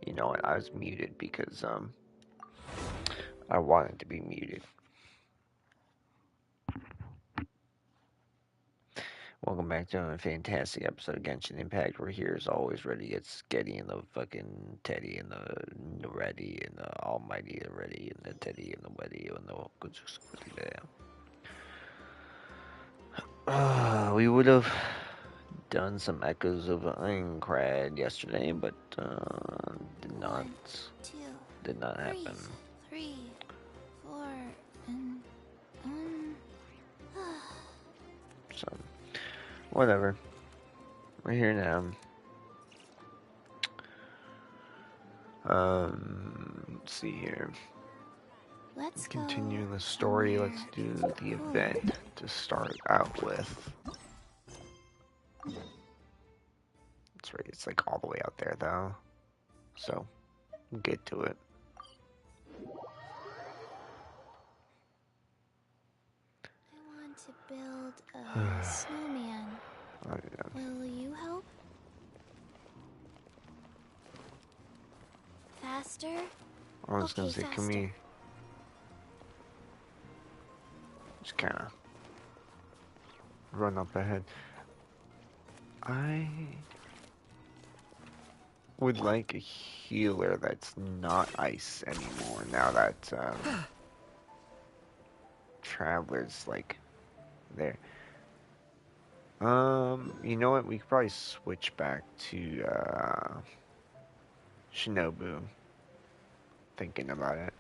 You know what? I was muted because I wanted to be muted. Welcome back to a fantastic episode of Genshin Impact. We're here as always, ready to get Sketty and the fucking Teddy and the Ready and the Almighty, the Ready and the Teddy and the Weddy and the good. We would have done some echoes of Ironcrad yesterday, but did not. One, two, Did not happen. 3, 4, and So, whatever. We're here now. Let's see here. let's Continuing go the story, let's somewhere do the cooler. event to start out with. That's right, it's like all the way out there though. So, we'll get to it. I want to build a snowman. Oh, yeah. Will you help? Faster? I was gonna say, faster. can we just kind of run up ahead? I would like a healer that's not ice anymore now that Traveler's like there. You know what? We could probably switch back to Shinobu. Thinking about it.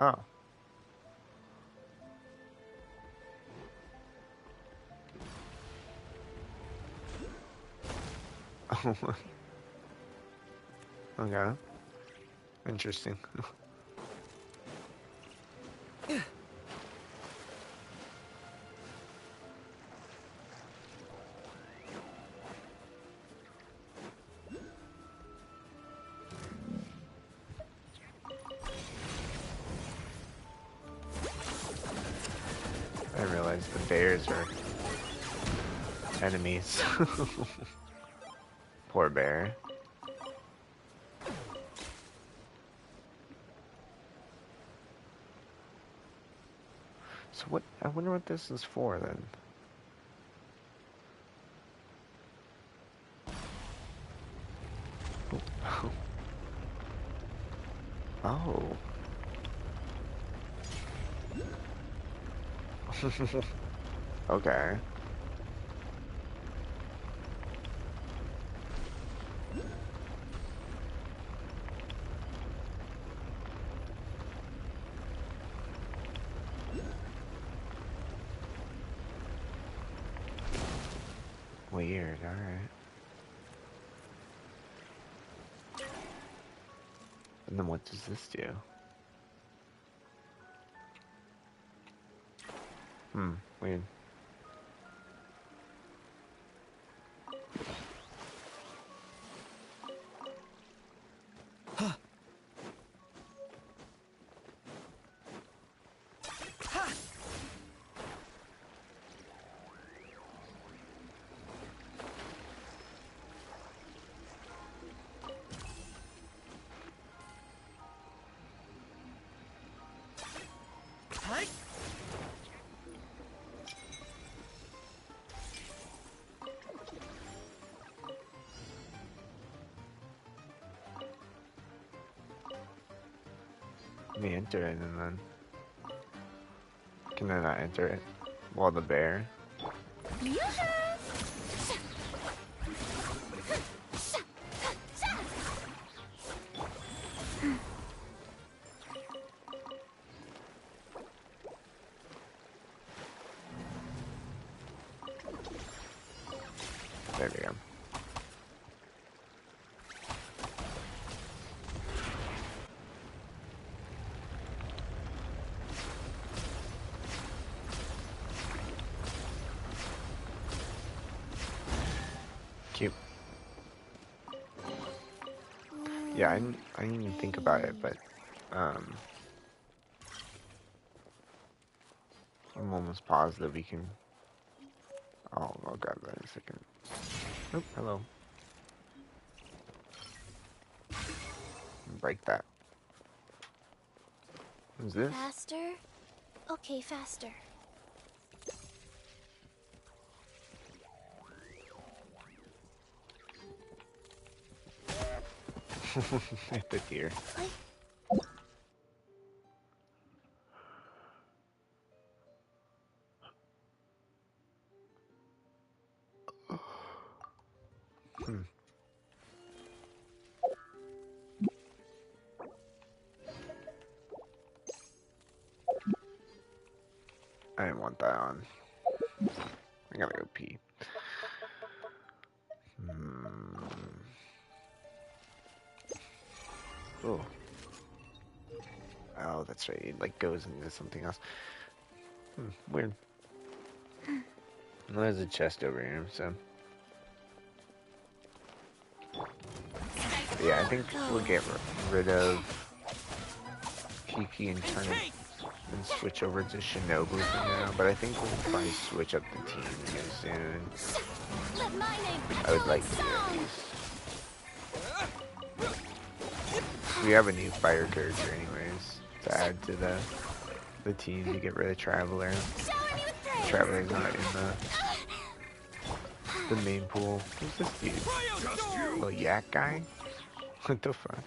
Oh. Okay. Interesting. I realized the bears are enemies. Poor bear. So what? I wonder what this is for then. Oh. Okay. Weird, alright. And then what does this do? Weird. Let me enter it and then... Can I not enter it? While the bear? There we go. Yeah, I didn't even think about it, but um, I'm almost positive we can. Oh, I'll grab that in a second. Oh, hello. Break that. Who's this? Faster? Okay, faster. The deer. Hmm. I didn't want that on. I gotta go pee. Hmm. Oh. Oh, that's right. It like goes into something else. Weird. Well, there's a chest over here, so. But yeah, I think we'll get rid of Kiki and turn it and switch over to Shinobu for now. But I think we'll probably switch up the team again soon. Let my name I would echo in like to at song. least. We have a new fighter character anyways to add to the team to get rid of Traveler. Shower me with praise. Traveler's not in the main pool. Who's this dude? Little yak guy? What the fuck?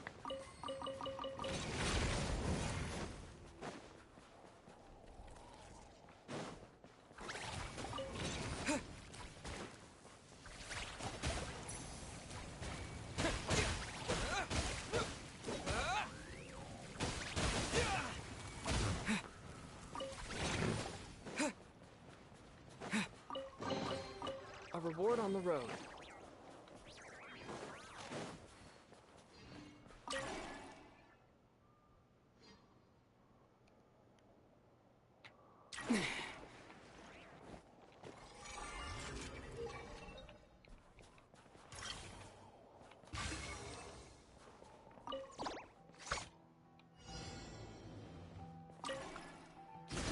A reward on the road.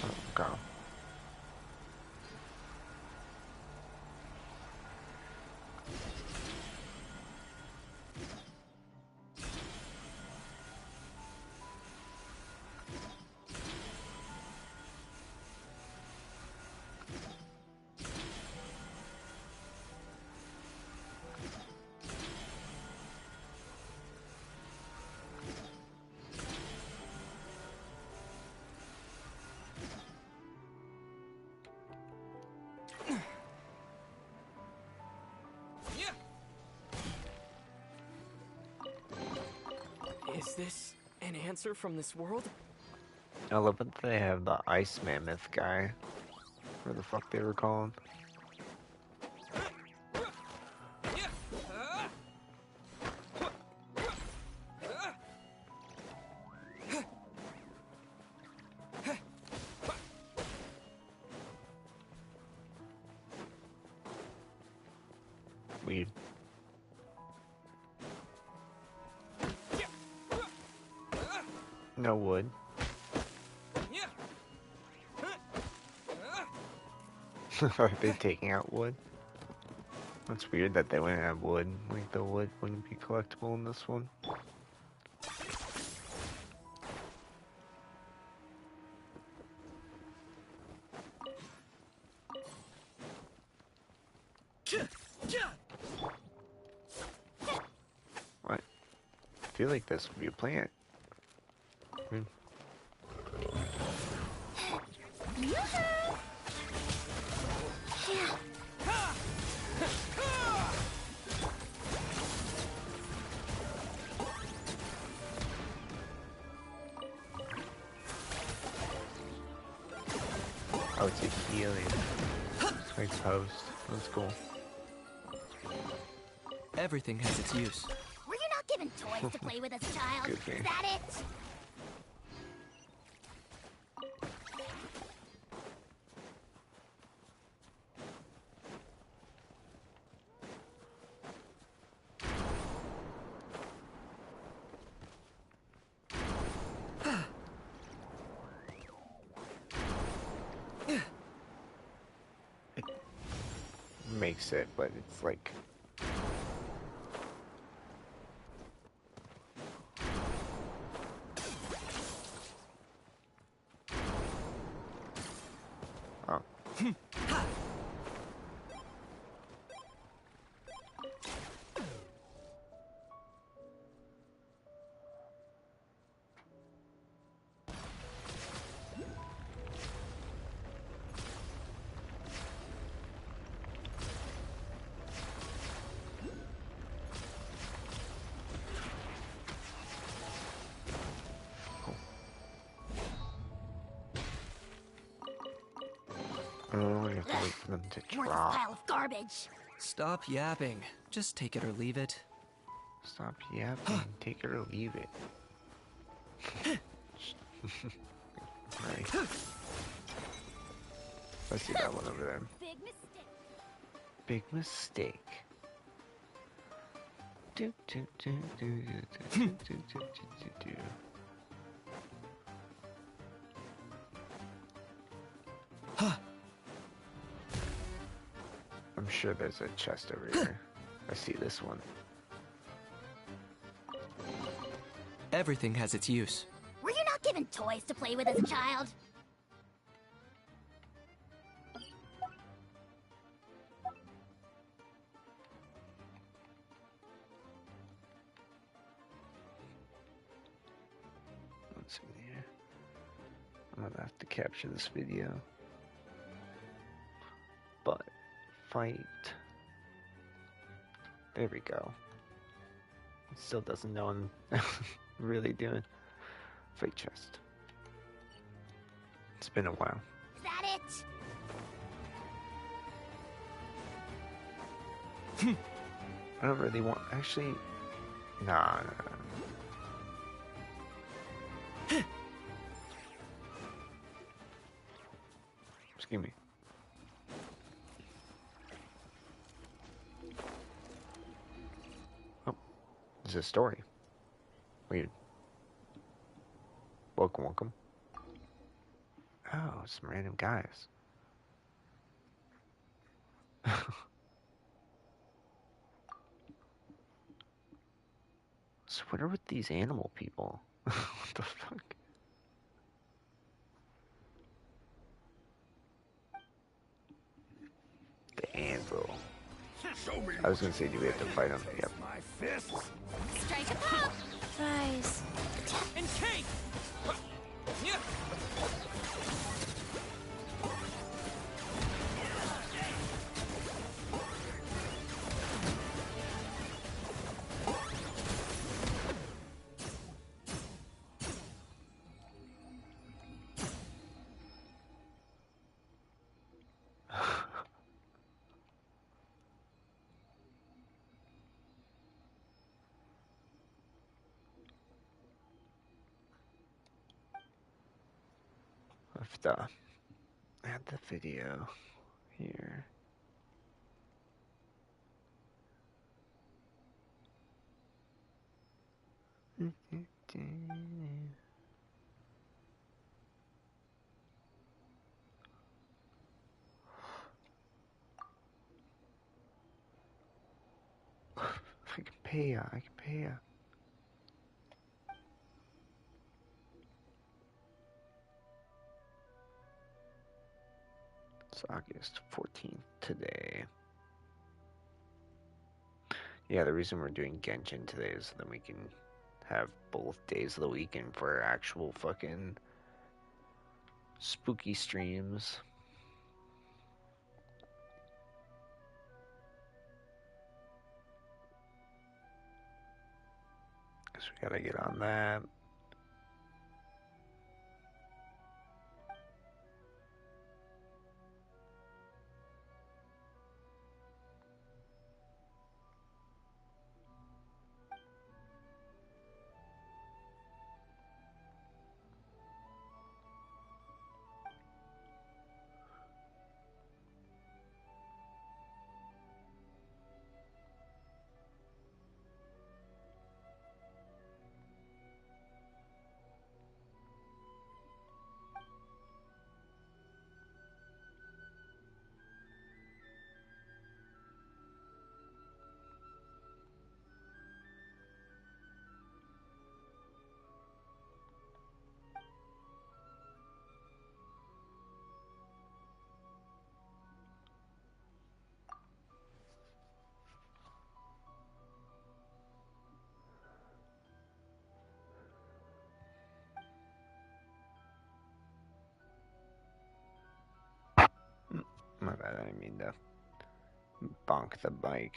Oh, go. Is this an answer from this world? I love that they have the ice mammoth guy. Where the fuck they were called. Weird. No wood. Are they taking out wood? That's weird that they wouldn't have wood. Like the wood wouldn't be collectible in this one. What? I feel like this would be a plant. Hmm. Oh, it's a healing. It's like post. That's cool. Everything has its use. Were you not given toys to play with as a child? Good for you. Is that it? fix it, but it's like... Oh. Oh, you have to wait for them to Worthless drop. pile of garbage. Stop yapping. Just take it or leave it. Stop yapping. Take it or leave it. Nice. I see that one over there. Big mistake. Big mistake. Do, do, do, do, do, do, do, do, do, do. I'm sure there's a chest over here. I see this one. Everything has its use. Were you not given toys to play with as a child? Let's see here. I'm gonna have to capture this video. But fight. There we go. It still doesn't know I'm really doing. Fight chest. It's been a while. Is that it? I don't really want. Actually, nah. Excuse me. Oh, there's a story. Weird. Welcome, welcome. Oh, some random guys. So what are with these animal people? What the fuck? The anvil. I was gonna say, do we have to fight him? Yep. Strike a pop. Fries. And cake! Yeah. Have to add the video here. I can pay ya. I can pay ya. It's August 14th today. Yeah, the reason we're doing Genshin today is so that we can have both days of the weekend for actual fucking spooky streams. Guess we gotta get on that. bad. I didn't mean to bonk the bike.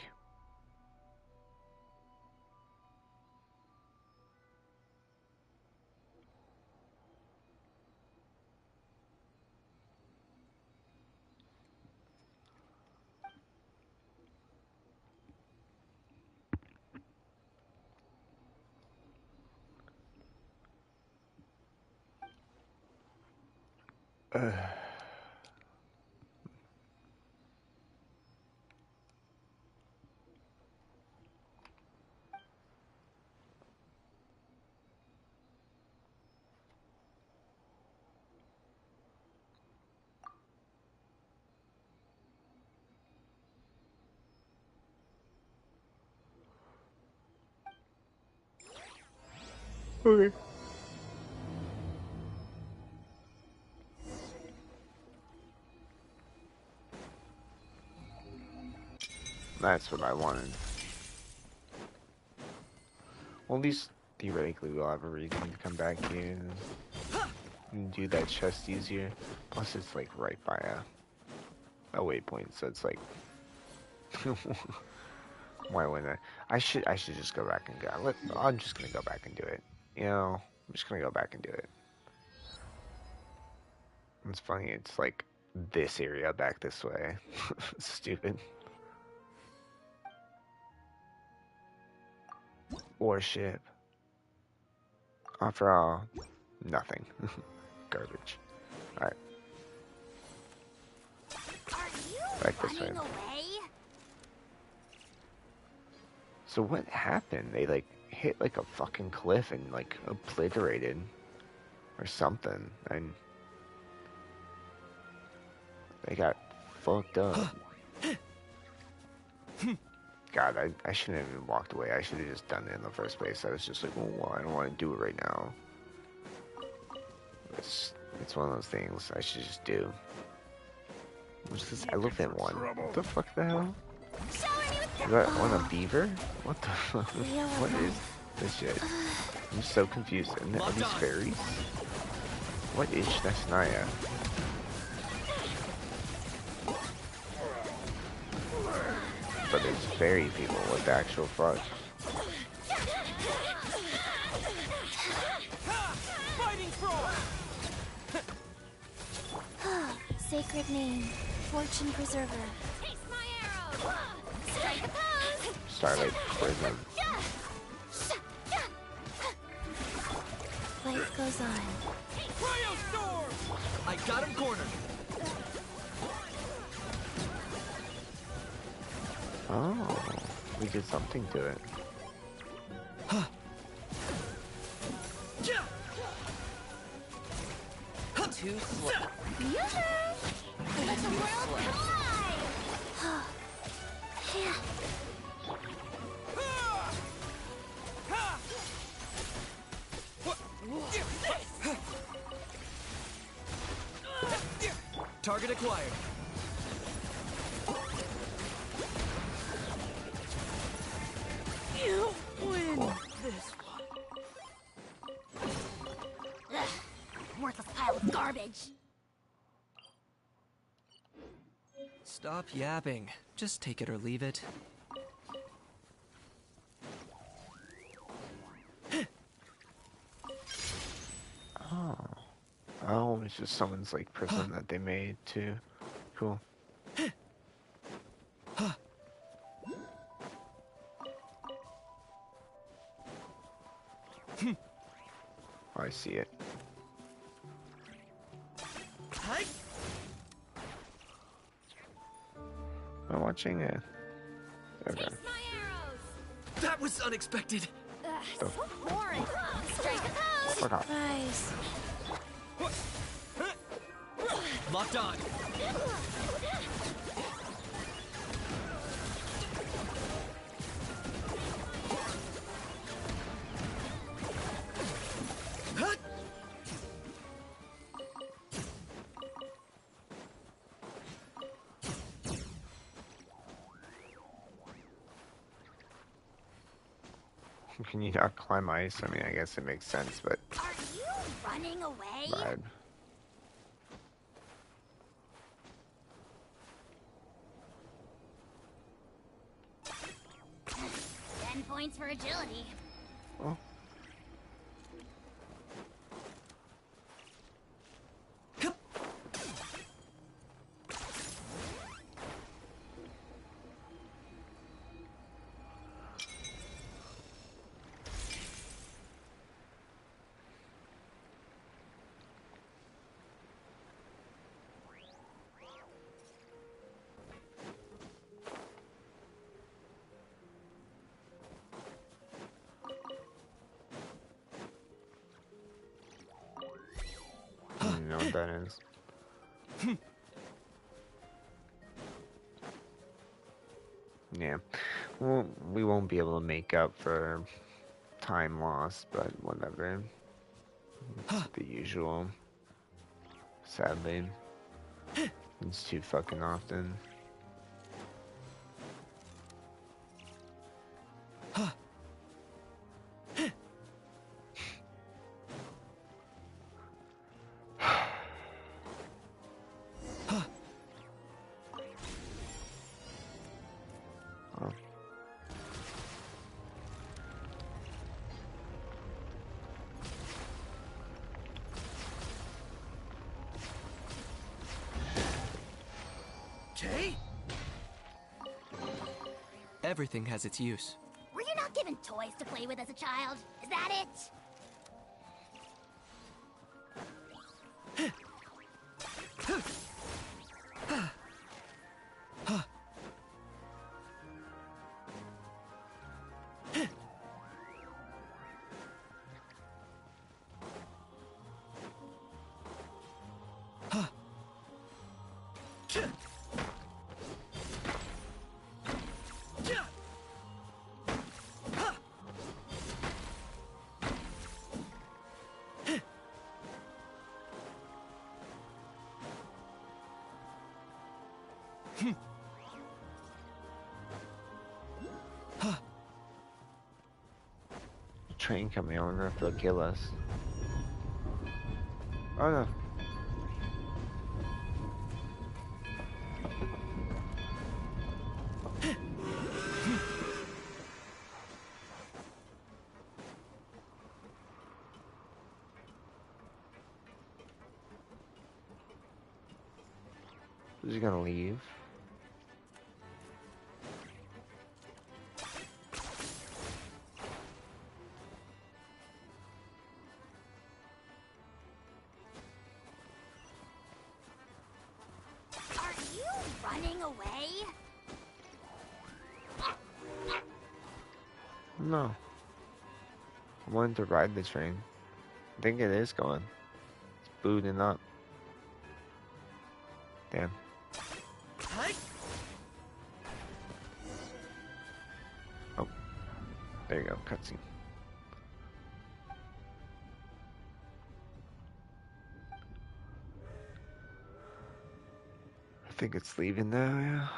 Okay. That's what I wanted. Well, at least theoretically we'll have a reason to come back here and do that chest easier. Plus, it's like right by a waypoint, so it's like, why wouldn't I? I should just go back and go. I'm just gonna go back and do it. You know, I'm just gonna go back and do it. It's funny. It's like this area back this way. Stupid. Warship. After all, nothing. Garbage. Alright. Are you Back this way. running away? So what happened? They like hit like a fucking cliff and like obliterated or something, and they got fucked up. God, I shouldn't have even walked away. I should have just done it in the first place. I was just like, oh, well, I don't want to do it right now. It's one of those things I should just do. What's this elephant one? What the fuck the hell? Is that one a beaver? What the fuck? What is this shit? I'm so confused. Are these fairies? What is Snaya? But it's fairy people. What the actual fuck? Sacred name, fortune preserver. Taste my arrow. Strike a pose. Starlight Prism. Life goes on. Cryo storm! I got him cornered. Oh, we did something to it. Too slow. Music! Let the world collide! Yeah. Target acquired. You win this one. Ugh. Worthless pile of garbage. Stop yapping. Just take it or leave it. Oh. Oh, it's just someone's like prison that they made too. Cool. Oh, I see it. I'm watching it. Okay. Taste my arrows. That was unexpected. So boring. Strike a pose. Fuck off. Surprise. Locked on. Can you not climb ice? I mean, I guess it makes sense, but Are you running away? vibe. 10 points for agility. Oh. You know what that is. Yeah. Well, we won't be able to make up for time lost, but whatever. It's the usual. Sadly. It's too fucking often. Oh. Okay. Everything has its use. Were you not given toys to play with as a child? Is that it? Train coming. I wonder if they'll kill us. Oh no. Is he gonna leave? Are you running away? No. I wanted to ride the train. I think it is going. It's booting up. Damn. Hi. Oh. There you go. Cutscene. I think it's leaving now, yeah.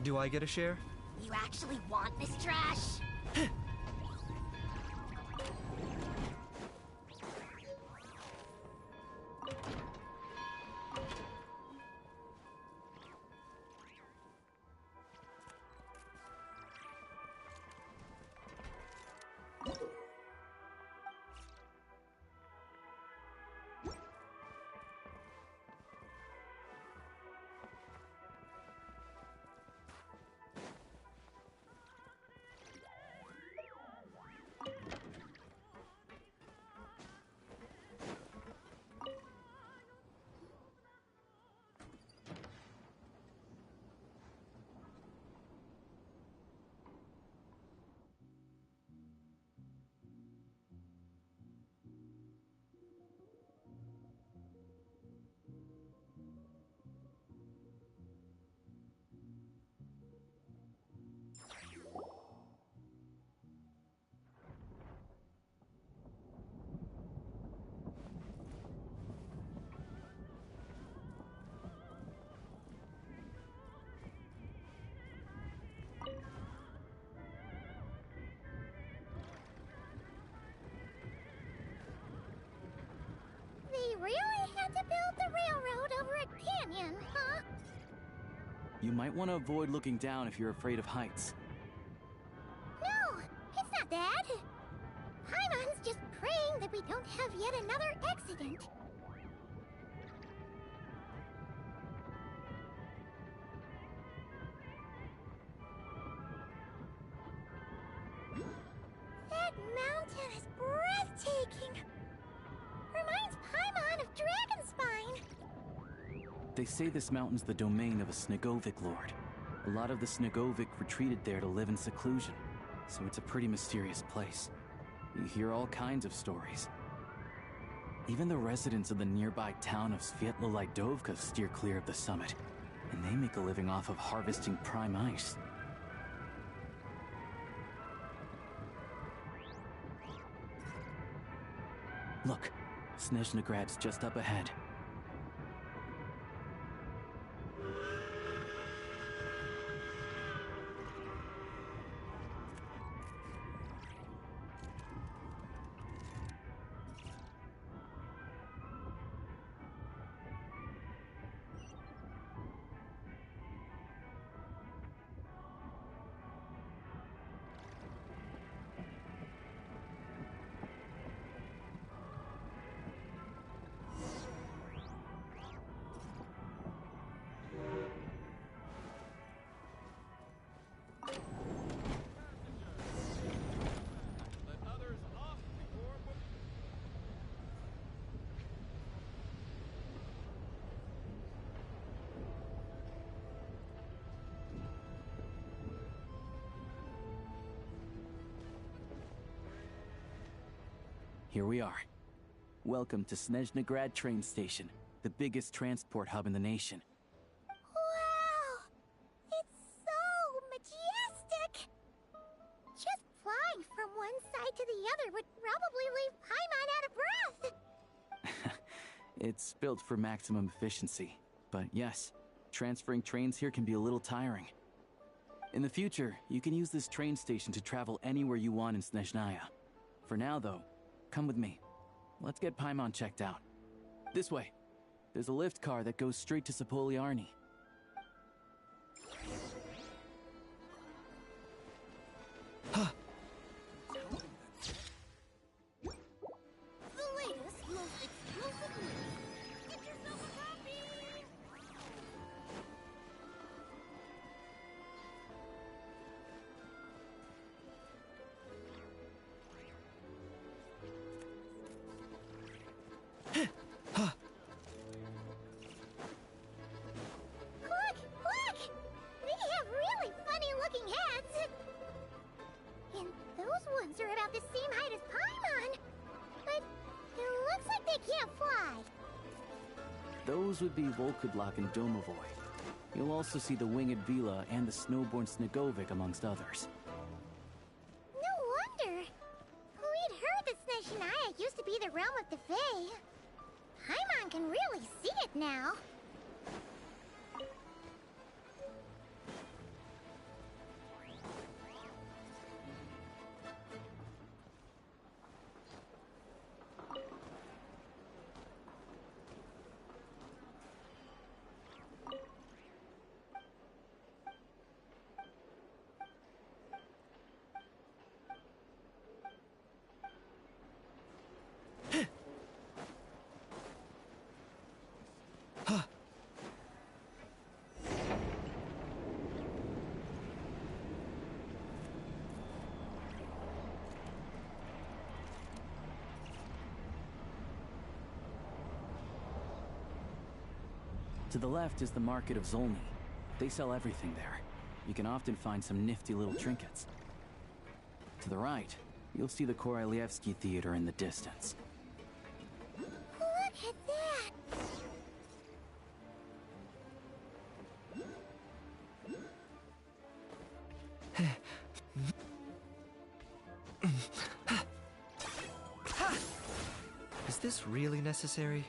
Do I get a share? You actually want this trash? They really had to build the railroad over a canyon, huh? You might want to avoid looking down if you're afraid of heights. No, it's not that. Paimon's just praying that we don't have yet another accident. That mountain is breathtaking. Reminds Paimon of Dragonspine. They say this mountain's the domain of a Snegovic lord. A lot of the Snegovic retreated there to live in seclusion, so it's a pretty mysterious place. You hear all kinds of stories. Even the residents of the nearby town of Svietlo-Lidovka steer clear of the summit, and they make a living off of harvesting prime ice. Look, Snezhnograd's just up ahead. Here we are. Welcome to Snezhnograd train station, the biggest transport hub in the nation. Wow! It's so majestic! Just flying from one side to the other would probably leave Paimon out of breath! It's built for maximum efficiency, but yes, transferring trains here can be a little tiring. In the future, you can use this train station to travel anywhere you want in Snezhnaya. For now, though, come with me. Let's get Paimon checked out. This way. There's a lift car that goes straight to Sapoliarny. The latest, most exclusive news. Get yourself a copy! Look! Look! They have really funny-looking hats! And those ones are about the same height as Paimon! But it looks like they can't fly! Those would be Volkudlak and Domovoy. You'll also see the winged Vila and the snowborn Snegovic amongst others. No wonder! We'd heard that Snezhnaya used to be the realm of the Fae. Paimon can really see it now. To the left is the Market of Zolny. They sell everything there. You can often find some nifty little trinkets. To the right, you'll see the Korolyevsky Theater in the distance. Look at that! Is this really necessary?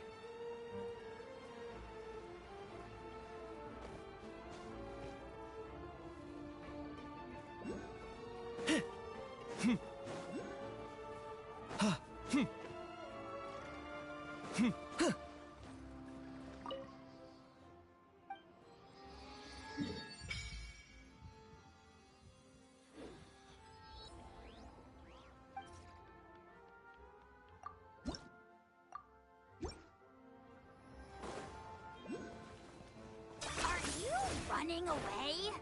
Are you running away?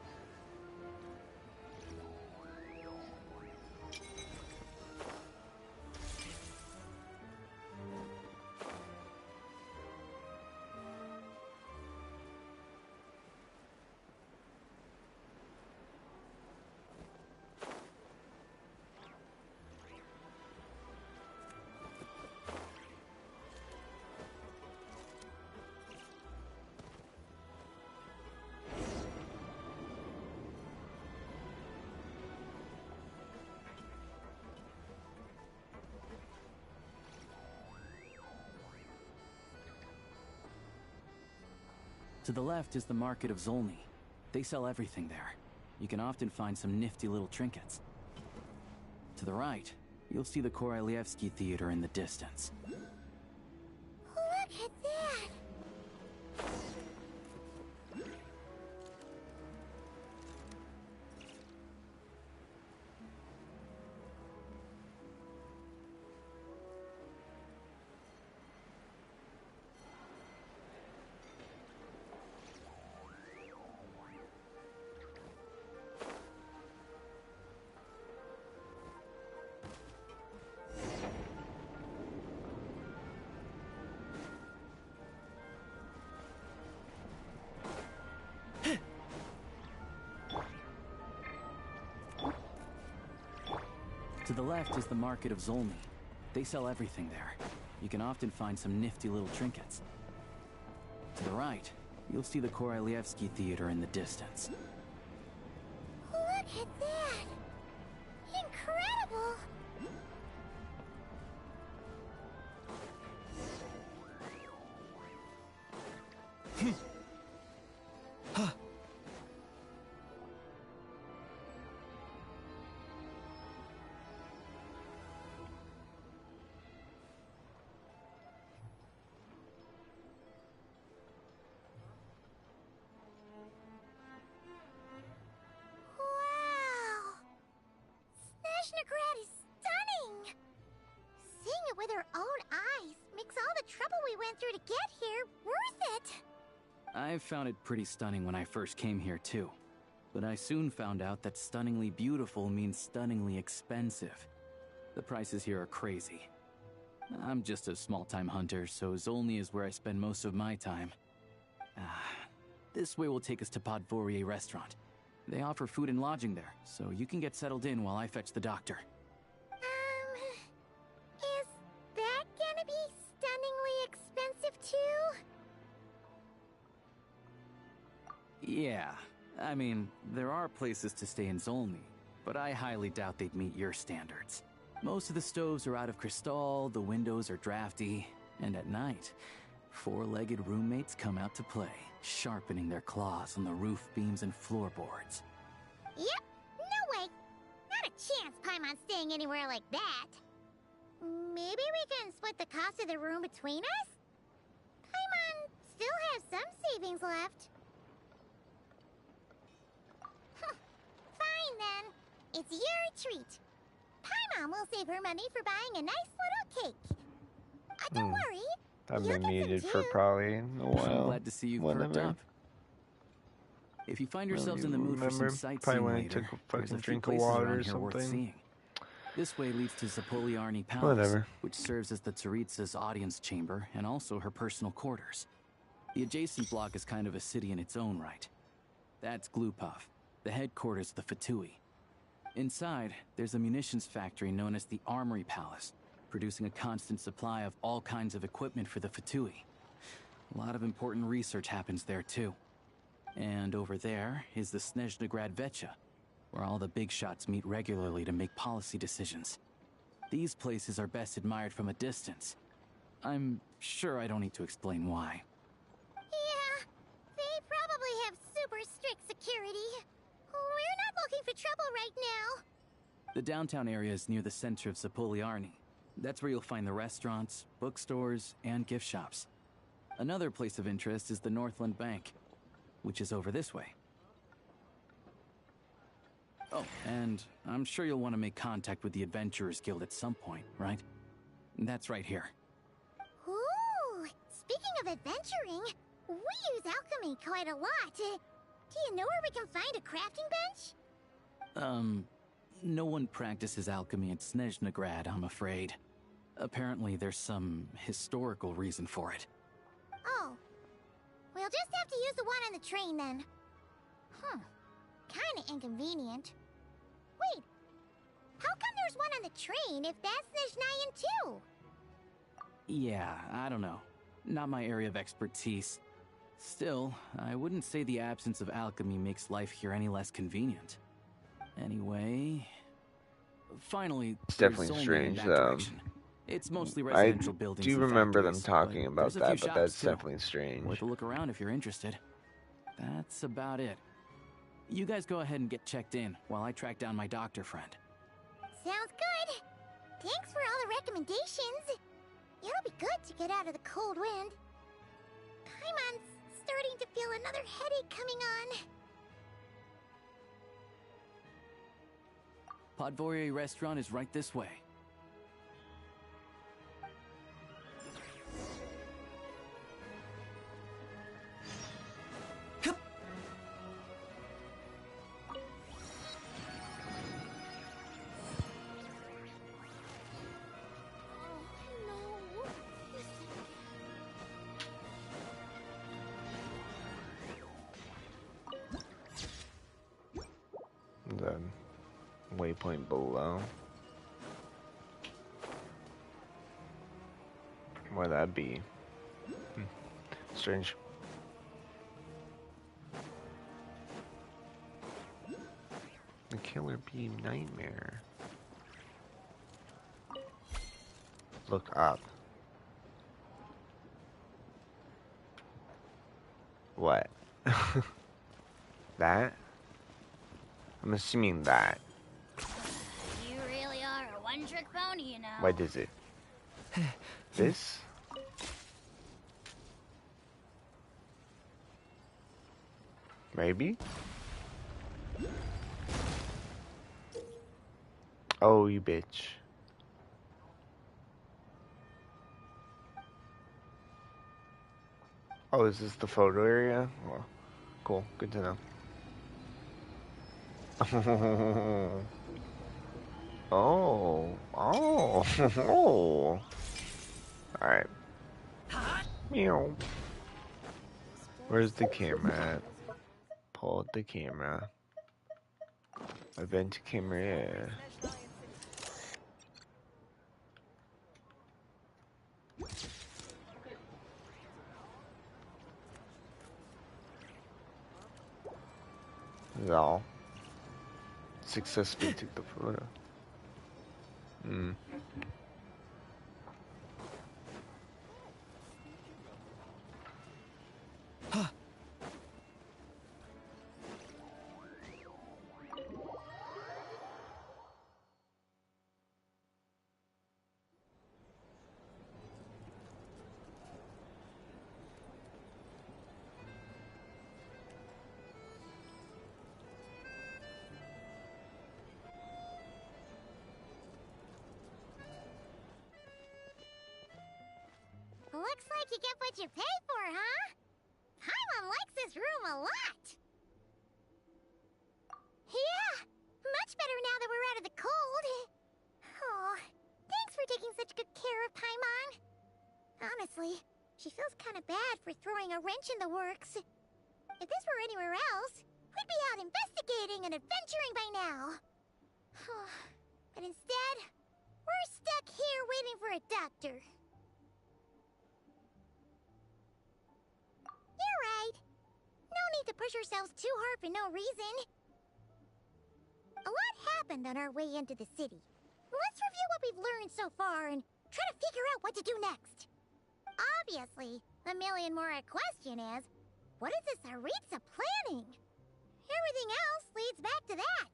To the left is the Market of Zolny. They sell everything there. You can often find some nifty little trinkets. To the right, you'll see the Korolyevsky Theater in the distance. Look at that! To the left is the Market of Zolny. They sell everything there. You can often find some nifty little trinkets. To the right, you'll see the Korolyevsky Theater in the distance. Look at that! Incredible! Wow! Snezhnograd is stunning! Seeing it with our own eyes makes all the trouble we went through to get here worth it! I found it pretty stunning when I first came here too. But I soon found out that stunningly beautiful means stunningly expensive. The prices here are crazy. I'm just a small-time hunter, so Zolny is where I spend most of my time. This way will take us to Podvorier Restaurant. They offer food and lodging there, so you can get settled in while I fetch the doctor. Is that gonna be stunningly expensive too? Yeah, I mean, there are places to stay in Zolny, but I highly doubt they'd meet your standards. Most of the stoves are out of crystal, the windows are drafty, and at night, four-legged roommates come out to play, sharpening their claws on the roof beams and floorboards. Yep, no way. Not a chance Paimon's staying anywhere like that. Maybe we can split the cost of the room between us? Paimon still has some savings left. Fine then. It's your treat. Paimon will save her money for buying a nice little cake. Don't worry. I've You'll been get some muted for too. probably a while. I'm glad to see you've perked Whatever. up. If you find yourselves Don't in the even mood for some remember. sightseeing Probably when I later, took a there's fucking a few drink of places water around or here worth something. seeing. This way leads to Zapoliarny Palace, Whatever. which serves as the Tsaritsa's audience chamber and also her personal quarters. The adjacent block is kind of a city in its own right. That's Glupov, the headquarters of the Fatui. Inside, there's a munitions factory known as the Armory Palace, producing a constant supply of all kinds of equipment for the Fatui. A lot of important research happens there, too. And over there is the Snezhnegrad Vecha, where all the big shots meet regularly to make policy decisions. These places are best admired from a distance. I'm sure I don't need to explain why. Yeah, they probably have super strict security. We're not looking for trouble right now. The downtown area is near the center of Zapoliarny. That's where you'll find the restaurants, bookstores, and gift shops. Another place of interest is the Northland Bank, which is over this way. Oh, and I'm sure you'll want to make contact with the Adventurers Guild at some point, right? That's right here. Ooh, speaking of adventuring, we use alchemy quite a lot. Do you know where we can find a crafting bench? No one practices alchemy at Snezhnegrad, I'm afraid. Apparently there's some historical reason for it. Oh, we'll just have to use the one on the train then. Kinda inconvenient. Wait, how come there's one on the train if that's Snezhnayan too? Yeah, I don't know. Not my area of expertise. Still, I wouldn't say the absence of alchemy makes life here any less convenient. Anyway... Finally, It's there's definitely only strange, that though. direction. It's mostly I residential buildings do and remember them factories, talking but about there's a that, few but shops, that's too. definitely strange. Worth a look around if you're interested. That's about it. You guys go ahead and get checked in while I track down my doctor friend. Sounds good. Thanks for all the recommendations. It'll be good to get out of the cold wind. Paimon's starting to feel another headache coming on. Podvorye restaurant is right this way. The waypoint below. Where that be? Strange. The Killer Bee Nightmare. Look up. What? That? I'm assuming that. You really are a one-trick pony, you know. What is it? This? Maybe? Oh, you bitch. Oh, is this the photo area? Well, cool. Good to know. Oh. Oh. Oh. Alright. Meow. Where's the camera at? Pull out the camera. Event camera. No. Successfully took the photo. Looks like you get what you pay for, huh? Paimon likes this room a lot. Yeah, much better now that we're out of the cold. Oh, thanks for taking such good care of Paimon. Honestly, She feels kind of bad for throwing a wrench in the works. If this were anywhere else, we'd be out investigating and adventuring by now. But instead, we're stuck here waiting for a doctor. You're right. No need to push ourselves too hard for no reason. A lot happened on our way into the city. Let's review what we've learned so far and try to figure out what to do next. Obviously, the million more question is, what is the Tsaritsa planning? Everything else leads back to that.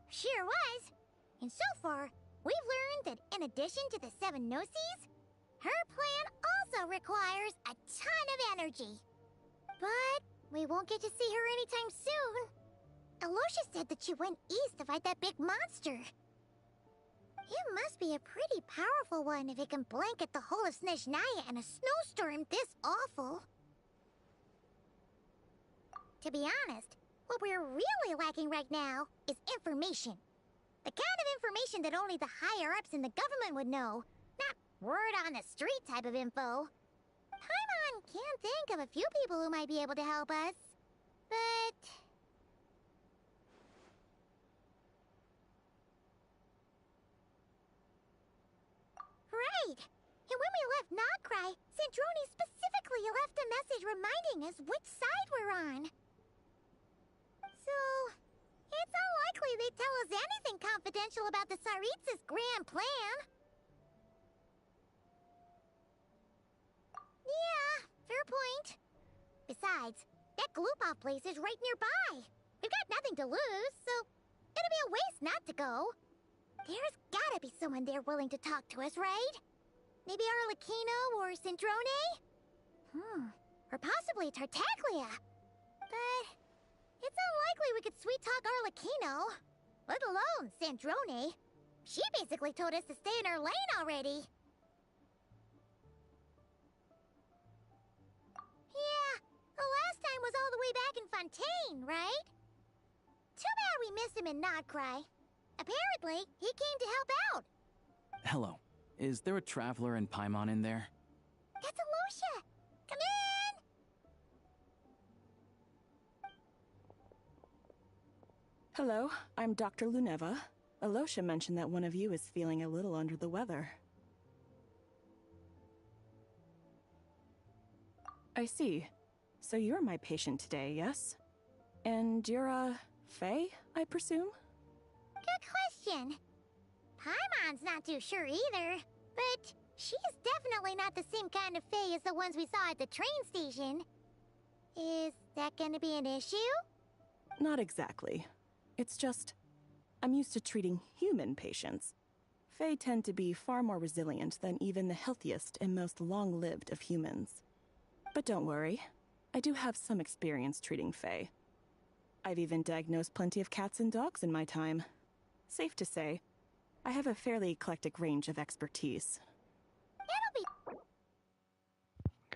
Sure was. And so far, we've learned that in addition to the 7 Gnosis, her plan also requires a ton of energy. But we won't get to see her anytime soon. Alosha said that she went east to fight that big monster. It must be a pretty powerful one if it can blanket the whole of Snezhnaya in a snowstorm this awful. To be honest, what we're really lacking right now is information. The kind of information that only the higher-ups in the government would know, not word on the street type of info. Paimon can think of a few people who might be able to help us, but... Right! And when we left Nocrai, Sandrone specifically left a message reminding us which side we're on. So, it's unlikely they'd tell us anything confidential about the Tsaritsa's grand plan. Yeah, fair point. Besides, that Gloopov place is right nearby. We've got nothing to lose, so it'd be a waste not to go. There's gotta be someone there willing to talk to us, right? Maybe Arlecchino or Sandrone? Or possibly Tartaglia. But it's unlikely we could sweet-talk Arlecchino, let alone Sandrone. She basically told us to stay in her lane already. Yeah, the last time was all the way back in Fontaine, right? Too bad we missed him in Nocrai. Apparently, he came to help out. Hello. Is there a traveler in Paimon in there? That's Alosha! Come in! Hello, I'm Dr. Luneva. Alosha mentioned that one of you is feeling a little under the weather. I see. So you're my patient today, yes? And you're, Faye, I presume? Good question. Paimon's not too sure either, but she's definitely not the same kind of Fae as the ones we saw at the train station. Is that gonna be an issue? Not exactly. It's just, I'm used to treating human patients. Fae tend to be far more resilient than even the healthiest and most long-lived of humans. But don't worry, I do have some experience treating Fae. I've even diagnosed plenty of cats and dogs in my time. Safe to say, I have a fairly eclectic range of expertise. That'll be...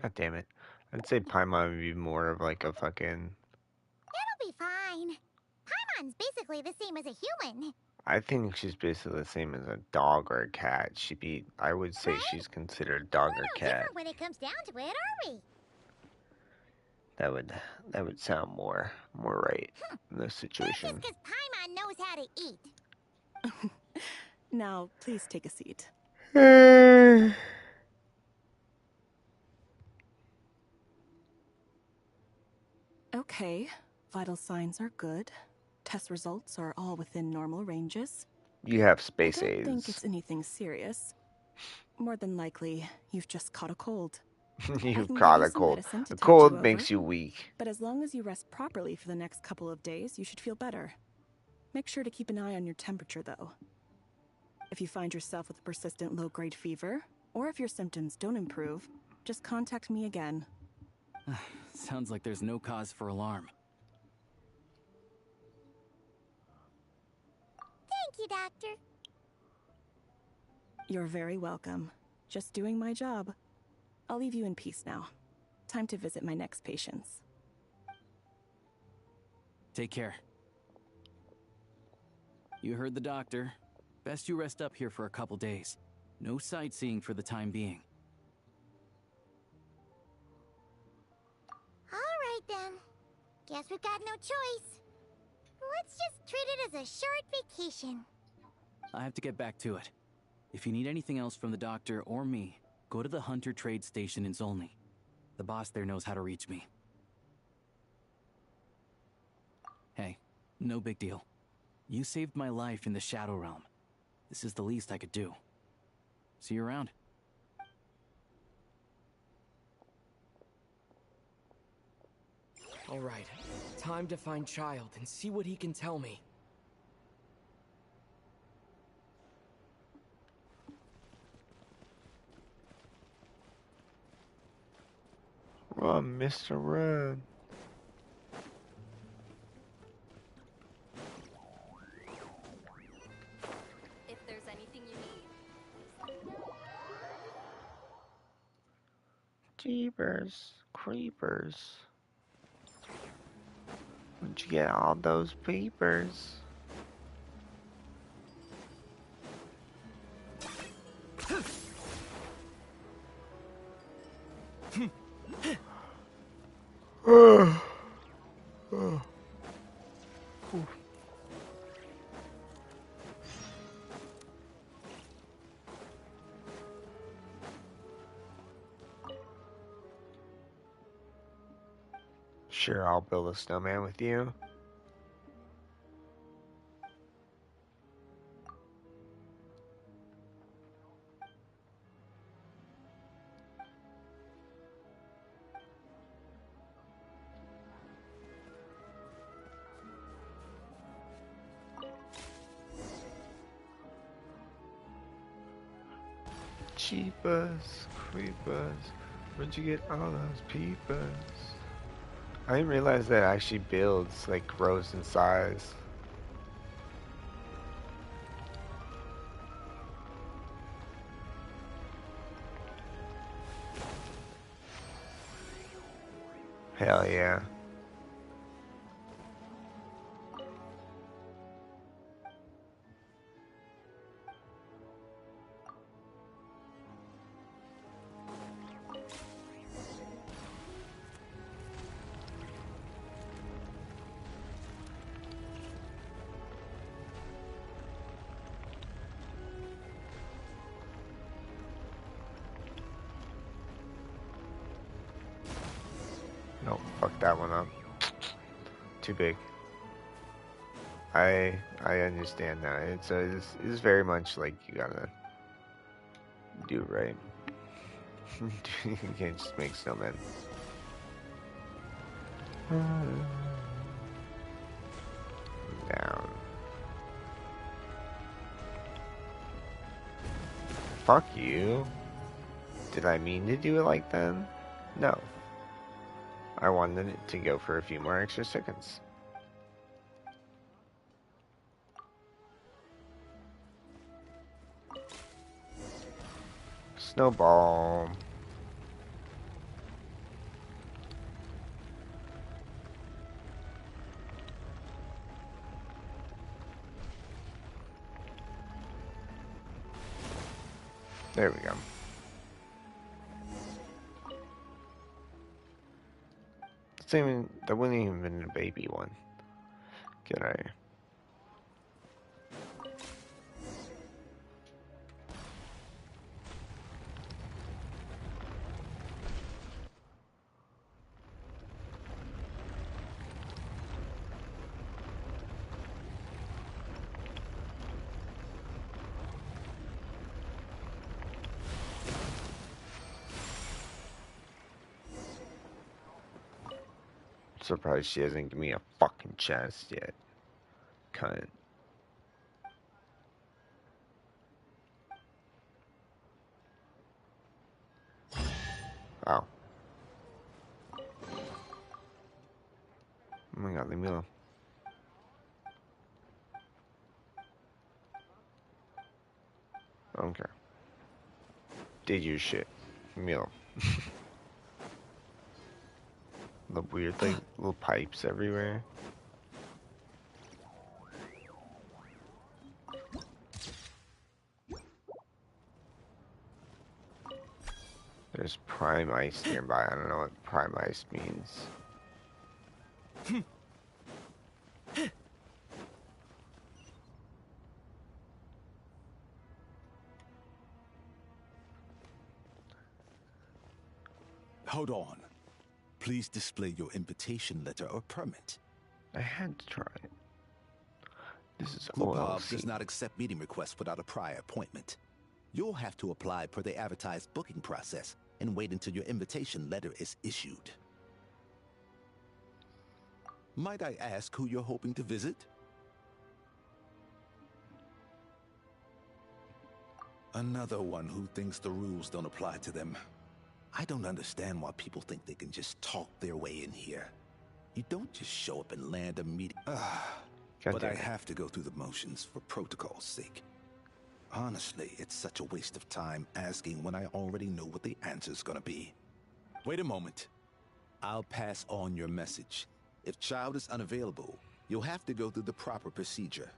God damn it. I'd say Paimon would be more of like a fucking... That'll be fine. Paimon's basically the same as a human. I think she's basically the same as a dog or a cat. I would say Right? she's considered a dog We're or no cat. different when it comes down to it, are we? That would sound more right in this That's situation. just because Paimon knows how to eat. Now, please take a seat. Okay, vital signs are good. Test results are all within normal ranges. You have I space don't think aids. it's anything serious. More than likely, you've just caught a cold. You've can caught give you a some cold. medicine to A tide cold you makes over. you weak. But as long as you rest properly for the next couple of days, you should feel better. Make sure to keep an eye on your temperature, though. If you find yourself with a persistent low-grade fever, or if your symptoms don't improve, just contact me again. Sounds like there's no cause for alarm. Thank you, Doctor. You're very welcome. Just doing my job. I'll leave you in peace now. Time to visit my next patients. Take care. You heard the doctor. Best you rest up here for a couple days. No sightseeing for the time being. Alright then. Guess we've got no choice. Let's just treat it as a short vacation. I have to get back to it. If you need anything else from the doctor or me, go to the Hunter Trade Station in Zolny. The boss there knows how to reach me. Hey, no big deal. You saved my life in the Shadow Realm. This is the least I could do. See you around. All right, time to find Child and see what he can tell me. Run, Mr. Run. If there's anything you need. Jeepers, creepers. Where'd you get all those peepers? Sure, I'll build a snowman with you. Jeepers, creepers. Where'd you get all those peepers? I didn't realize that it actually builds, like, grows in size. Hell yeah. No, fuck that one up. Too big. I understand that. It's very much like you gotta do it right. You can't just make snowmen. Down. Fuck you. Did I mean to do it like that? No. I wanted it to go for a few more extra seconds. Snowball. There we go. That wouldn't even been a baby one. Get out of here. Surprised she hasn't given me a fucking chest yet. Cunt. Oh. Oh my god, leave me alone. I don't care. Did your shit. Leave me alone. The weird, like, little pipes everywhere. There's prime ice nearby. I don't know what prime ice means. Hold on. Please display your invitation letter or permit. I had to try it. This is Glupov OLC. does not accept meeting requests without a prior appointment. You'll have to apply per the advertised booking process and wait until your invitation letter is issued. Might I ask who you're hoping to visit? Another one who thinks the rules don't apply to them. I don't understand why people think they can just talk their way in here. You don't just show up and land a meeting. But I have to go through the motions for protocol's sake. Honestly, it's such a waste of time asking when I already know what the answer's gonna be. Wait a moment. I'll pass on your message. If child is unavailable, you'll have to go through the proper procedure.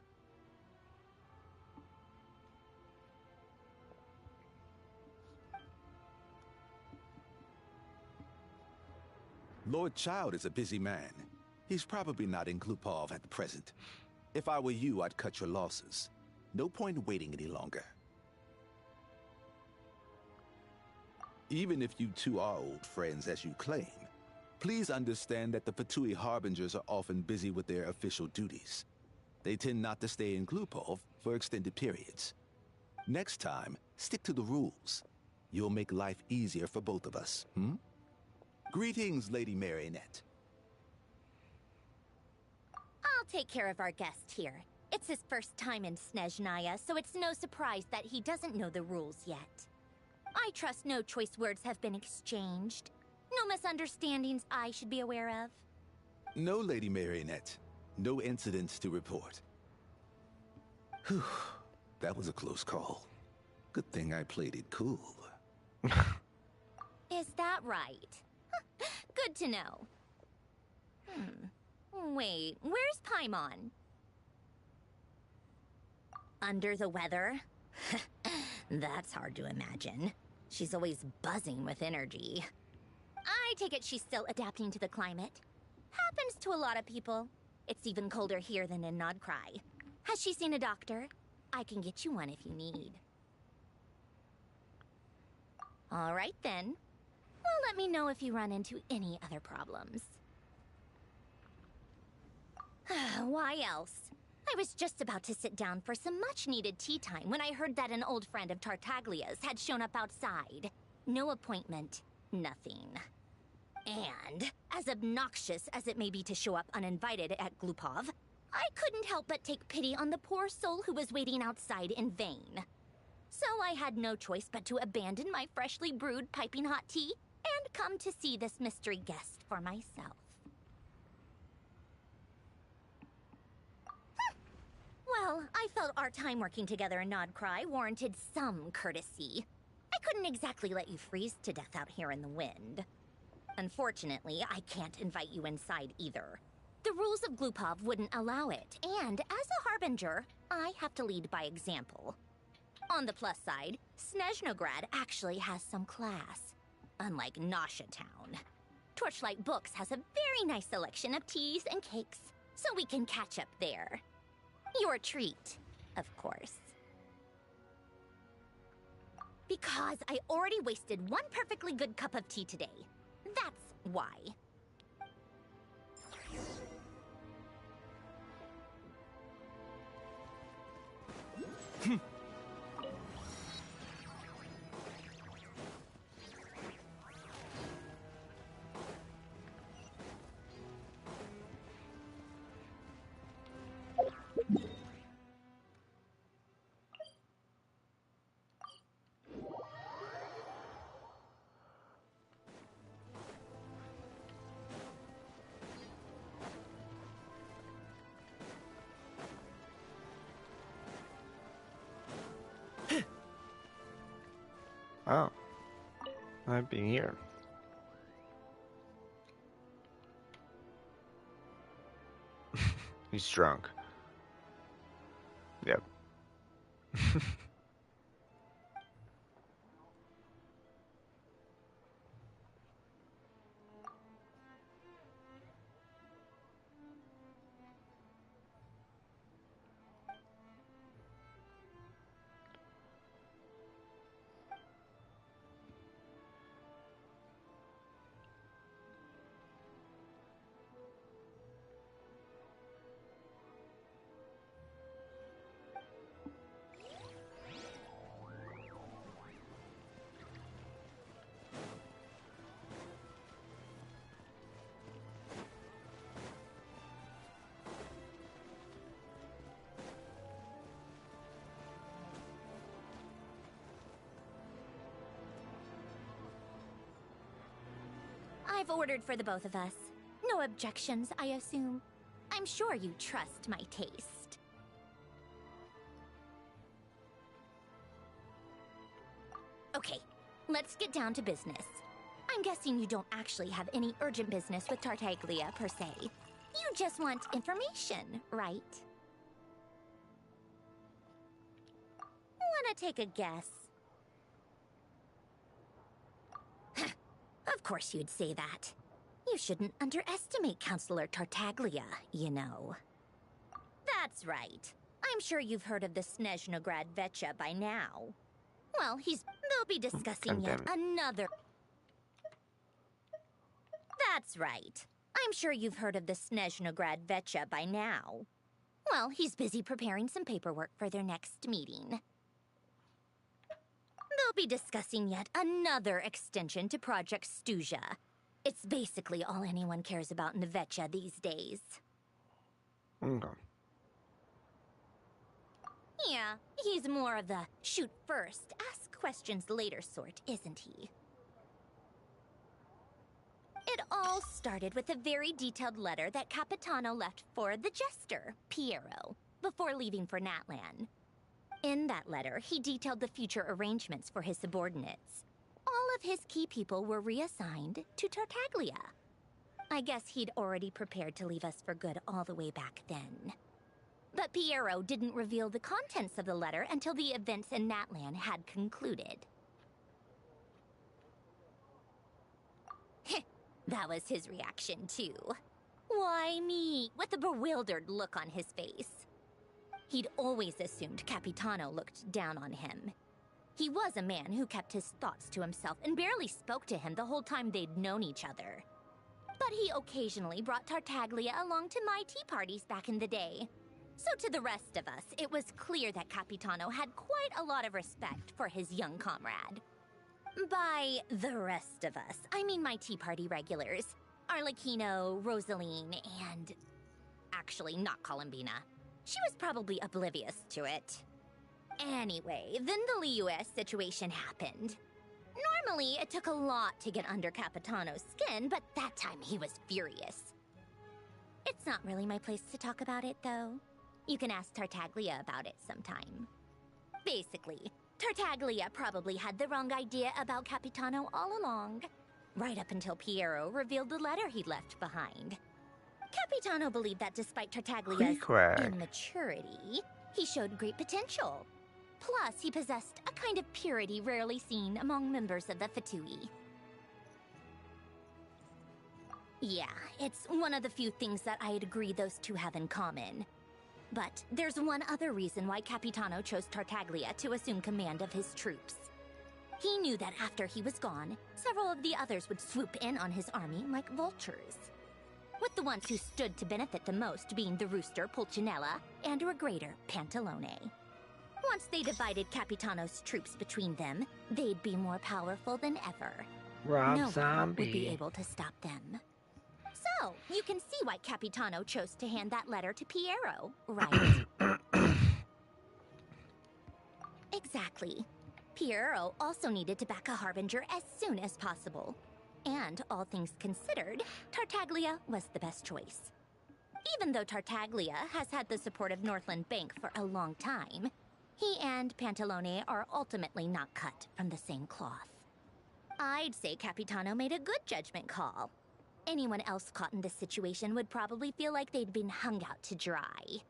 Lord Child is a busy man. He's probably not in Glupov at the present. If I were you, I'd cut your losses. No point waiting any longer. Even if you two are old friends as you claim, please understand that the Fatui Harbingers are often busy with their official duties. They tend not to stay in Glupov for extended periods. Next time, stick to the rules. You'll make life easier for both of us, Greetings, Lady Marionette. I'll take care of our guest here. It's his first time in Snezhnaya, so it's no surprise that he doesn't know the rules yet. I trust no choice words have been exchanged. No misunderstandings I should be aware of. No, Lady Marionette. No incidents to report. Whew. That was a close call. Good thing I played it cool. Is that right? Good to know. Wait, where's Paimon? Under the weather? That's hard to imagine. She's always buzzing with energy. I take it she's still adapting to the climate. Happens to a lot of people. It's even colder here than in Nodcry. Has she seen a doctor? I can get you one if you need. All right then. Well, let me know if you run into any other problems. Why else? I was just about to sit down for some much-needed tea time when I heard that an old friend of Tartaglia's had shown up outside. No appointment, nothing. And, as obnoxious as it may be to show up uninvited at Glupov, I couldn't help but take pity on the poor soul who was waiting outside in vain. So I had no choice but to abandon my freshly brewed piping hot tea and come to see this mystery guest for myself. Well, I felt our time working together in Nodcry warranted some courtesy. I couldn't exactly let you freeze to death out here in the wind. Unfortunately, I can't invite you inside either. The rules of Glupov wouldn't allow it, and as a harbinger, I have to lead by example. On the plus side, Snezhnograd actually has some class, unlike Nasha Town. Torchlight Books has a very nice selection of teas and cakes, so we can catch up there. Your treat, of course. Because I already wasted one perfectly good cup of tea today. That's why. Oh, I've been here. He's drunk. Yep. I've ordered for the both of us. No objections, I assume. I'm sure you trust my taste. Okay, let's get down to business. I'm guessing you don't actually have any urgent business with Tartaglia, per se. You just want information, right? Wanna take a guess? Of course you'd say that. You shouldn't underestimate Counselor Tartaglia, you know. That's right. I'm sure you've heard of the Snezhnograd Vecha by now. Well, they'll be discussing yet another... That's right. I'm sure you've heard of the Snezhnograd Vecha by now. Well, he's busy preparing some paperwork for their next meeting. They'll be discussing yet another extension to Project Stuja. It's basically all anyone cares about in the Vecha these days. Okay. Yeah, he's more of the shoot first, ask questions later sort, isn't he? It all started with a very detailed letter that Capitano left for the jester, Piero, before leaving for Natlan. In that letter, he detailed the future arrangements for his subordinates. All of his key people were reassigned to Tartaglia. I guess he'd already prepared to leave us for good all the way back then. But Piero didn't reveal the contents of the letter until the events in Natlan had concluded. That was his reaction, too. Why me? With a bewildered look on his face. He'd always assumed Capitano looked down on him. He was a man who kept his thoughts to himself and barely spoke to him the whole time they'd known each other. But he occasionally brought Tartaglia along to my tea parties back in the day. So to the rest of us, it was clear that Capitano had quite a lot of respect for his young comrade. By the rest of us, I mean my tea party regulars. Arlecchino, Rosaline, and... actually, not Columbina. She was probably oblivious to it. Anyway, then the Liues situation happened. Normally, it took a lot to get under Capitano's skin, but that time he was furious. It's not really my place to talk about it, though. You can ask Tartaglia about it sometime. Basically, Tartaglia probably had the wrong idea about Capitano all along, right up until Piero revealed the letter he'd left behind. Capitano believed that despite Tartaglia's immaturity, he showed great potential. Plus, he possessed a kind of purity rarely seen among members of the Fatui. Yeah, it's one of the few things that I'd agree those two have in common. But there's one other reason why Capitano chose Tartaglia to assume command of his troops. He knew that after he was gone, several of the others would swoop in on his army like vultures. With the ones who stood to benefit the most being the Rooster, Pulcinella, and Regrator, Pantalone. Once they divided Capitano's troops between them, they'd be more powerful than ever. No one would be able to stop them. So, you can see why Capitano chose to hand that letter to Piero, right? Exactly. Piero also needed to back a Harbinger as soon as possible. And, all things considered, Tartaglia was the best choice. Even though Tartaglia has had the support of Northland Bank for a long time, he and Pantalone are ultimately not cut from the same cloth. I'd say Capitano made a good judgment call. Anyone else caught in this situation would probably feel like they'd been hung out to dry.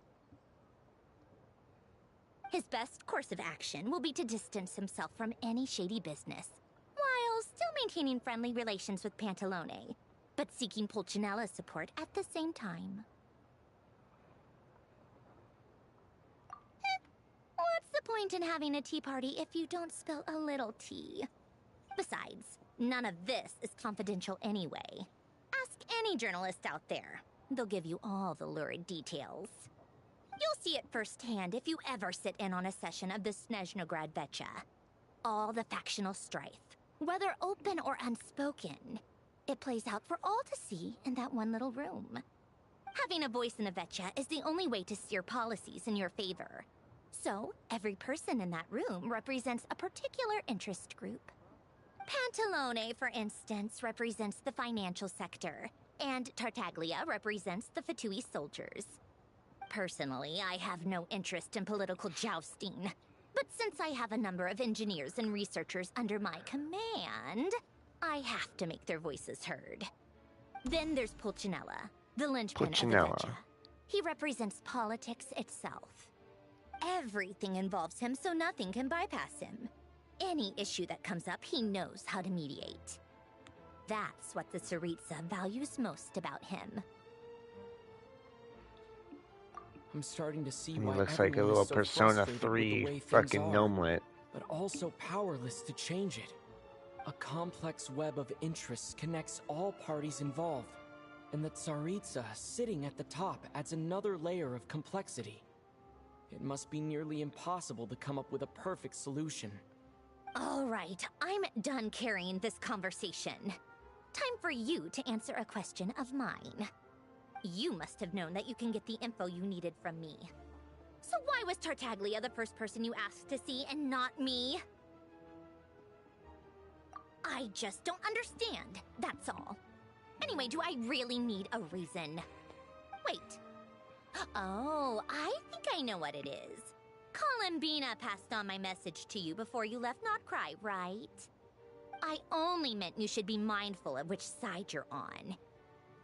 His best course of action will be to distance himself from any shady business, while still maintaining friendly relations with Pantalone, but seeking Pulcinella's support at the same time. What's the point in having a tea party if you don't spill a little tea? Besides, none of this is confidential anyway. Ask any journalist out there. They'll give you all the lurid details. You'll see it firsthand if you ever sit in on a session of the Snezhnograd Vecha. All the factional strife, whether open or unspoken, it plays out for all to see in that one little room. Having a voice in a Vecha is the only way to steer policies in your favor. So, every person in that room represents a particular interest group. Pantalone, for instance, represents the financial sector, and Tartaglia represents the Fatui soldiers. Personally, I have no interest in political jousting, but since I have a number of engineers and researchers under my command, I have to make their voices heard. Then there's Pulcinella, the linchpin of the Pulcinella. Vecchia. He represents politics itself. Everything involves him, so nothing can bypass him. Any issue that comes up, he knows how to mediate. That's what the Tsaritsa values most about him. I'm starting to see He why looks like a everyone little is so Persona frustrated with the 3 way things fucking are, gnomelet. but also powerless to change it. A complex web of interests connects all parties involved, and the Tsaritsa sitting at the top adds another layer of complexity. It must be nearly impossible to come up with a perfect solution. All right, I'm done carrying this conversation. Time for you to answer a question of mine. You must have known that you can get the info you needed from me. So why was Tartaglia the first person you asked to see and not me? I just don't understand, that's all. Anyway, do I really need a reason? Wait. Oh, I think I know what it is. Columbina passed on my message to you before you left Notcry, right? I only meant you should be mindful of which side you're on.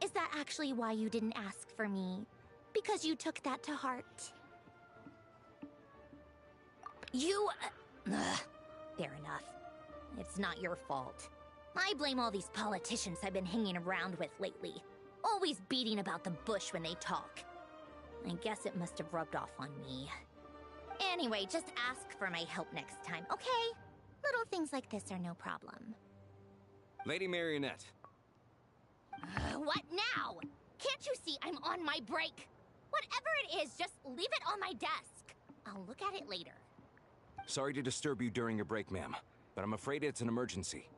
Is that actually why you didn't ask for me? Because you took that to heart? You... fair enough. It's not your fault. I blame all these politicians I've been hanging around with lately. Always beating about the bush when they talk. I guess it must have rubbed off on me. Anyway, just ask for my help next time, okay? Little things like this are no problem. Lady Marionette. What now? Can't you see I'm on my break? Whatever it is, just leave it on my desk. I'll look at it later. Sorry to disturb you during your break, ma'am, but I'm afraid it's an emergency.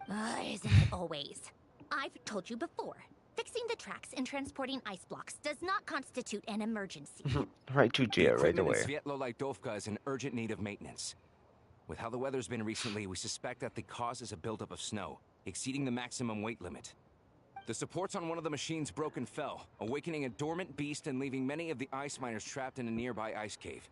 Isn't it always? I've told you before. Fixing the tracks and transporting ice blocks does not constitute an emergency. Right to The jail right equipment away. in Svietlo-Lightovka is in urgent need of maintenance. With how the weather's been recently, we suspect that the cause is a buildup of snow, exceeding the maximum weight limit. The supports on one of the machines broke and fell, awakening a dormant beast and leaving many of the ice miners trapped in a nearby ice cave.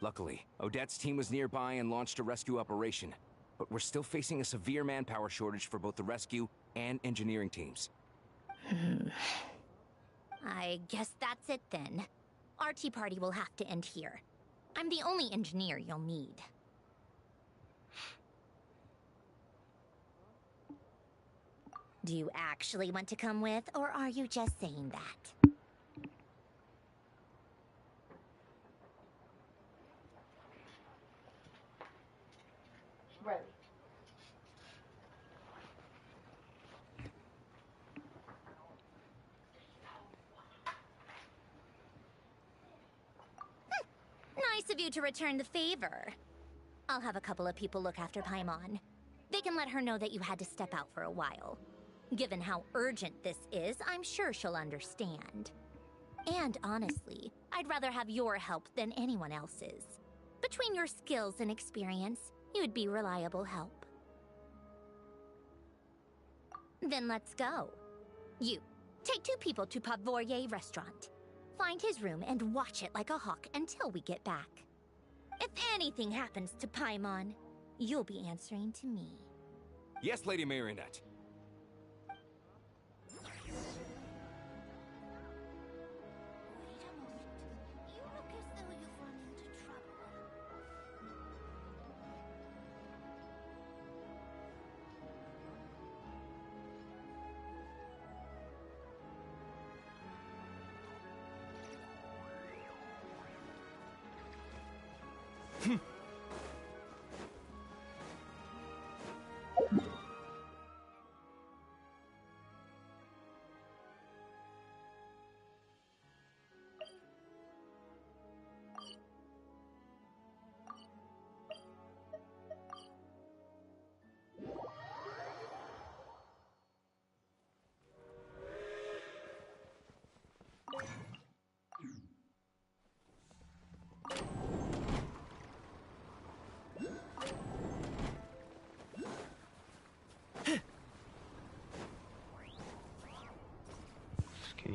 Luckily, Odette's team was nearby and launched a rescue operation, but we're still facing a severe manpower shortage for both the rescue and engineering teams. I guess that's it then. Our tea party will have to end here. I'm the only engineer you'll need. Do you actually want to come with, or are you just saying that? Right. Nice of you to return the favor. I'll have a couple of people look after Paimon. They can let her know that you had to step out for a while. Given how urgent this is, I'm sure she'll understand. And honestly, I'd rather have your help than anyone else's. Between your skills and experience, you'd be reliable help. Then let's go. You, take 2 people to Pavoyer restaurant. Find his room and watch it like a hawk until we get back. If anything happens to Paimon, you'll be answering to me. Yes, Lady Marionette. Wait a moment. You look as though you've run into trouble.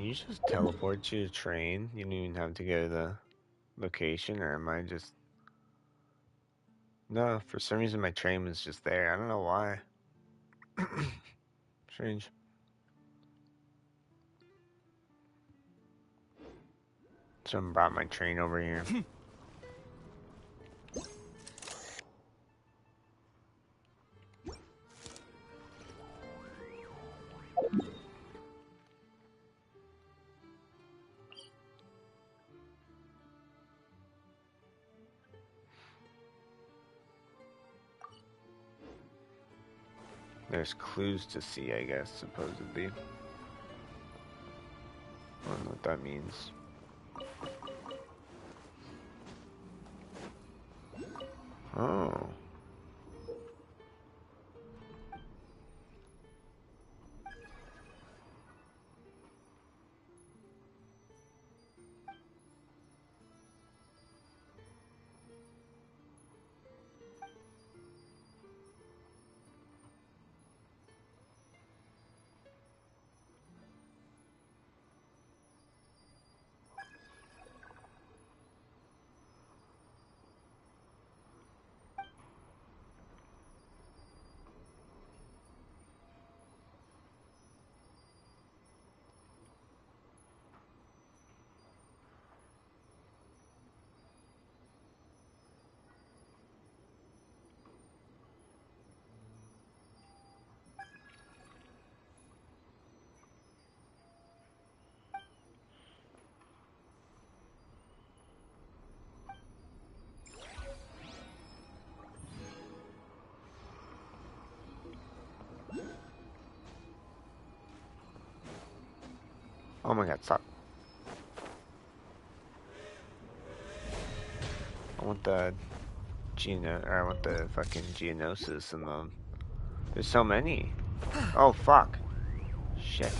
you just teleport to the train? You don't even have to go to the location, or am I just... No, for some reason my train was just there. I don't know why. Strange. Someone brought my train over here. There's clues to see, I guess, supposedly. I don't know what that means. Oh. Oh my god, stop. I want the I want the fucking Geonosis and the... There's so many. Oh fuck. Shit.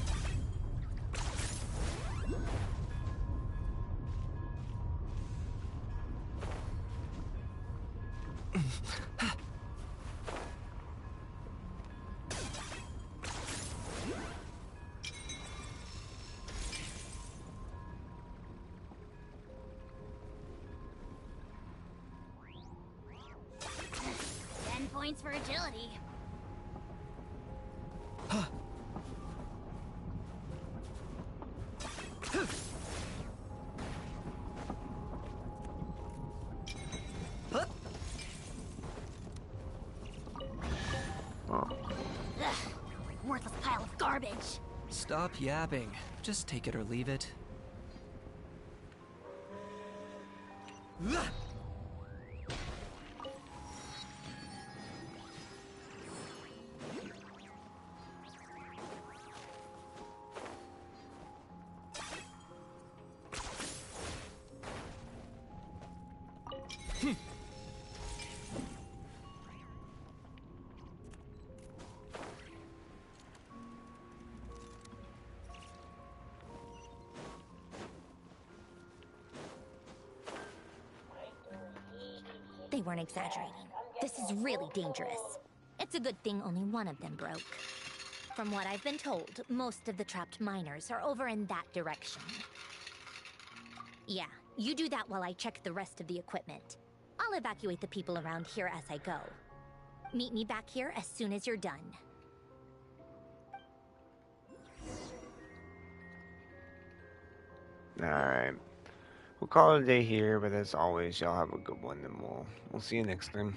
Points for agility. Worthless pile of garbage. Stop yapping. Just take it or leave it. They weren't exaggerating. This is really dangerous. It's a good thing only one of them broke. From what I've been told, most of the trapped miners are over in that direction. Yeah, you do that while I check the rest of the equipment. I'll evacuate the people around here as I go. Meet me back here as soon as you're done. Alright. We'll call it a day here, but as always, y'all have a good one, and we'll see you next time.